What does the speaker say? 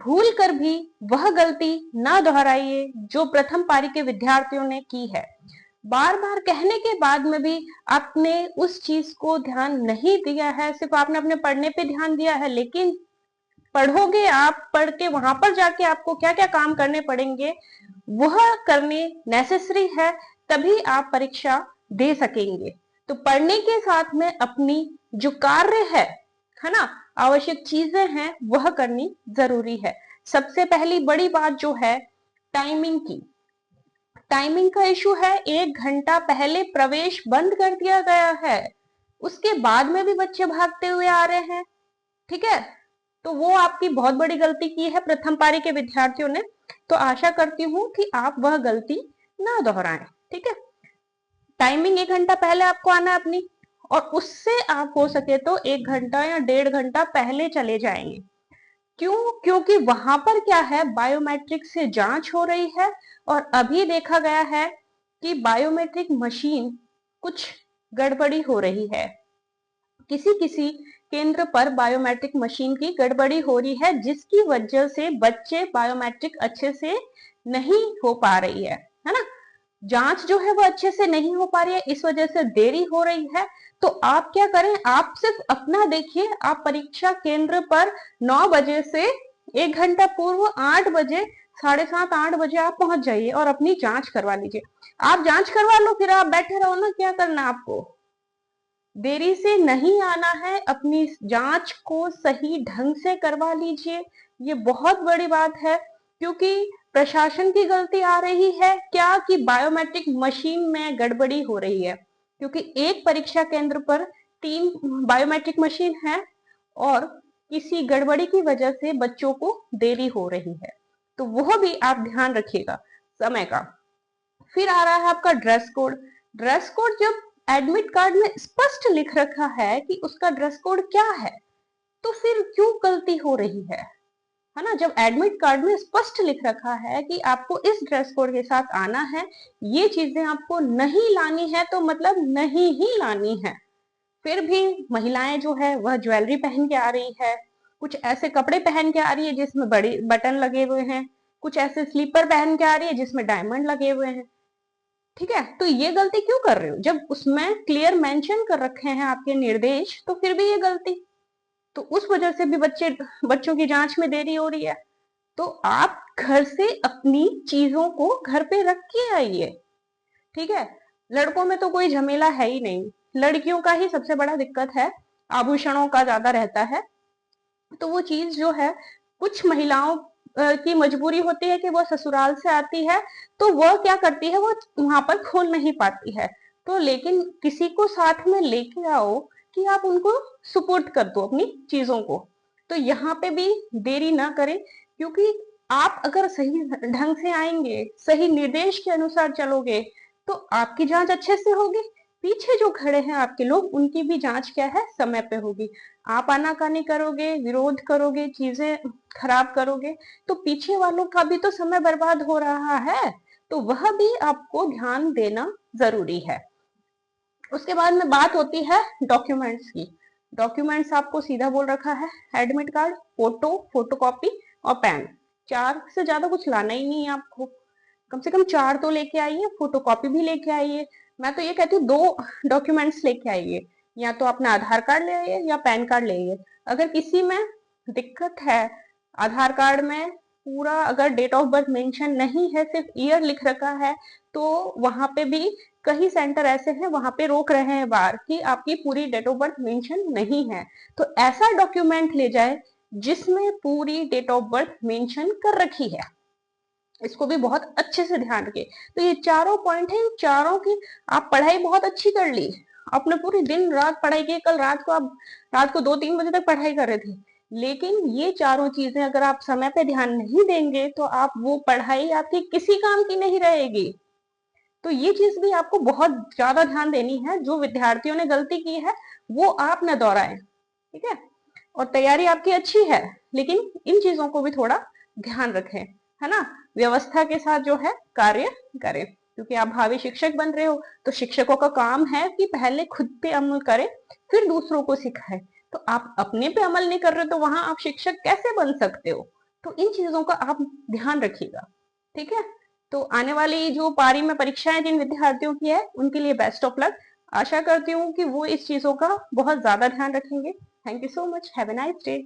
भूल कर भी वह गलती ना दोहराइए जो प्रथम पारी के विद्यार्थियों ने की है। बार बार कहने के बाद में भी आपने उस चीज को ध्यान नहीं दिया है, सिर्फ आपने अपने पढ़ने पे ध्यान दिया है, लेकिन पढ़ोगे आप, पढ़ के वहां पर जाके आपको क्या क्या काम करने पड़ेंगे वह करने नेसेसरी है, तभी आप परीक्षा दे सकेंगे। तो पढ़ने के साथ में अपनी जो कार्य है ना, आवश्यक चीजें हैं वह करनी जरूरी है। सबसे पहली बड़ी बात जो है टाइमिंग की, टाइमिंग का इशू है। 1 घंटा पहले प्रवेश बंद कर दिया गया है, उसके बाद में भी बच्चे भागते हुए आ रहे हैं। ठीक है, तो वो आपकी बहुत बड़ी गलती की है प्रथम पारी के विद्यार्थियों ने। तो आशा करती हूँ कि आप वह गलती ना दोहराएं। ठीक है, टाइमिंग 1 घंटा पहले आपको आना है अपनी, और उससे आप हो सके तो 1 घंटा या 1.5 घंटा पहले चले जाएंगे। क्यों? क्योंकि वहां पर क्या है, बायोमेट्रिक से जांच हो रही है, और अभी देखा गया है कि बायोमेट्रिक मशीन कुछ गड़बड़ी हो रही है। किसी किसी केंद्र पर बायोमेट्रिक मशीन की गड़बड़ी हो रही है, जिसकी वजह से बच्चे बायोमेट्रिक अच्छे से नहीं हो पा रही है ना। जांच जो है वो अच्छे से नहीं हो पा रही है, इस वजह से देरी हो रही है। तो आप क्या करें, आप सिर्फ अपना देखिए, आप परीक्षा केंद्र पर 9 बजे से 1 घंटा पूर्व 8 बजे, 7:30 8 बजे आप पहुंच जाइए और अपनी जांच करवा लीजिए। आप जांच करवा लो, फिर आप बैठे रहो ना, क्या करना आपको, देरी से नहीं आना है, अपनी जांच को सही ढंग से करवा लीजिए। ये बहुत बड़ी बात है, क्योंकि प्रशासन की गलती आ रही है क्या कि बायोमेट्रिक मशीन में गड़बड़ी हो रही है, क्योंकि एक परीक्षा केंद्र पर 3 बायोमेट्रिक मशीन है, और किसी गड़बड़ी की वजह से बच्चों को देरी हो रही है। तो वह भी आप ध्यान रखिएगा समय का। फिर आ रहा है आपका ड्रेस कोड। ड्रेस कोड जब एडमिट कार्ड में स्पष्ट लिख रखा है कि उसका ड्रेस कोड क्या है, तो फिर क्यों गलती हो रही है ना। जब एडमिट कार्ड में स्पष्ट लिख रखा है कि आपको इस ड्रेस कोड के साथ आना है, ये चीजें आपको नहीं लानी है, तो मतलब नहीं ही लानी है। फिर भी महिलाएं जो है वह ज्वेलरी पहन के आ रही है, कुछ ऐसे कपड़े पहन के आ रही है जिसमें बड़ी बटन लगे हुए हैं, कुछ ऐसे स्लीपर पहन के आ रही है जिसमें डायमंड लगे हुए हैं। ठीक है, तो ये गलती क्यों कर रहे हो, जब उसमें क्लियर मेंशन कर रखे हैं आपके निर्देश, तो फिर भी ये गलती, तो उस वजह से भी बच्चों की जांच में देरी हो रही है। तो आप घर से अपनी चीजों को घर पे रख के आइए। ठीक है, लड़कों में तो कोई झमेला है ही नहीं, लड़कियों का ही सबसे बड़ा दिक्कत है, आभूषणों का ज्यादा रहता है। तो वो चीज जो है, कुछ महिलाओं की मजबूरी होती है कि वो ससुराल से आती है, तो वह क्या करती है, वो वहां पर खोल नहीं पाती है। तो लेकिन किसी को साथ में लेके आओ कि आप उनको सुपुर्द कर दो अपनी चीजों को। तो यहाँ पे भी देरी ना करें, क्योंकि आप अगर सही ढंग से आएंगे, सही निर्देश के अनुसार चलोगे, तो आपकी जांच अच्छे से होगी, पीछे जो खड़े हैं आपके लोग, उनकी भी जांच क्या है, समय पे होगी। आप आनाकानी करोगे, विरोध करोगे, चीजें खराब करोगे, तो पीछे वालों का भी तो समय बर्बाद हो रहा है, तो वह भी आपको ध्यान देना जरूरी है। उसके बाद में बात होती है डॉक्यूमेंट्स की। डॉक्यूमेंट्स आपको सीधा बोल रखा है, एडमिट कार्ड, फोटो, फोटोकॉपी और पैन। 4 से ज्यादा कुछ लाना ही नहीं है आपको, कम से कम 4 तो लेके आइए, फोटोकॉपी भी लेके आइए। मैं तो ये कहती हूँ 2 डॉक्यूमेंट्स लेके आइए, या तो अपना आधार कार्ड ले आइए या पैन कार्ड ले आइए। अगर किसी में दिक्कत है, आधार कार्ड में पूरा अगर डेट ऑफ बर्थ मेंशन नहीं है, सिर्फ ईयर लिख रखा है, तो वहां पे भी कई सेंटर ऐसे हैं, वहां पे रोक रहे हैं बार कि आपकी पूरी डेट ऑफ बर्थ मेंशन नहीं है। तो ऐसा डॉक्यूमेंट ले जाए जिसमें पूरी डेट ऑफ बर्थ मेंशन कर रखी है, इसको भी बहुत अच्छे से ध्यान रखिए। तो ये चारों पॉइंट है, इन चारों की आप पढ़ाई बहुत अच्छी कर ली, आपने पूरी दिन रात पढ़ाई की, कल रात को आप रात को 2-3 बजे तक पढ़ाई कर रहे थे, लेकिन ये चारों चीजें अगर आप समय पे ध्यान नहीं देंगे, तो आप वो पढ़ाई आपकी किसी काम की नहीं रहेगी। तो ये चीज भी आपको बहुत ज्यादा ध्यान देनी है, जो विद्यार्थियों ने गलती की है वो आप न दोहराएं। ठीक है, और तैयारी आपकी अच्छी है, लेकिन इन चीजों को भी थोड़ा ध्यान रखें, है ना, व्यवस्था के साथ जो है कार्य करें, क्योंकि आप भावी शिक्षक बन रहे हो। तो शिक्षकों का काम है कि पहले खुद पे अमल करें, फिर दूसरों को सिखाएं। तो आप अपने पे अमल नहीं कर रहे, तो वहां आप शिक्षक कैसे बन सकते हो। तो इन चीजों का आप ध्यान रखिएगा, ठीक है। तो आने वाली जो पारी में परीक्षाएं जिन विद्यार्थियों की है उनके लिए बेस्ट ऑफ लक। आशा करती हूँ कि वो इस चीजों का बहुत ज्यादा ध्यान रखेंगे। Thank you so much, have a nice day.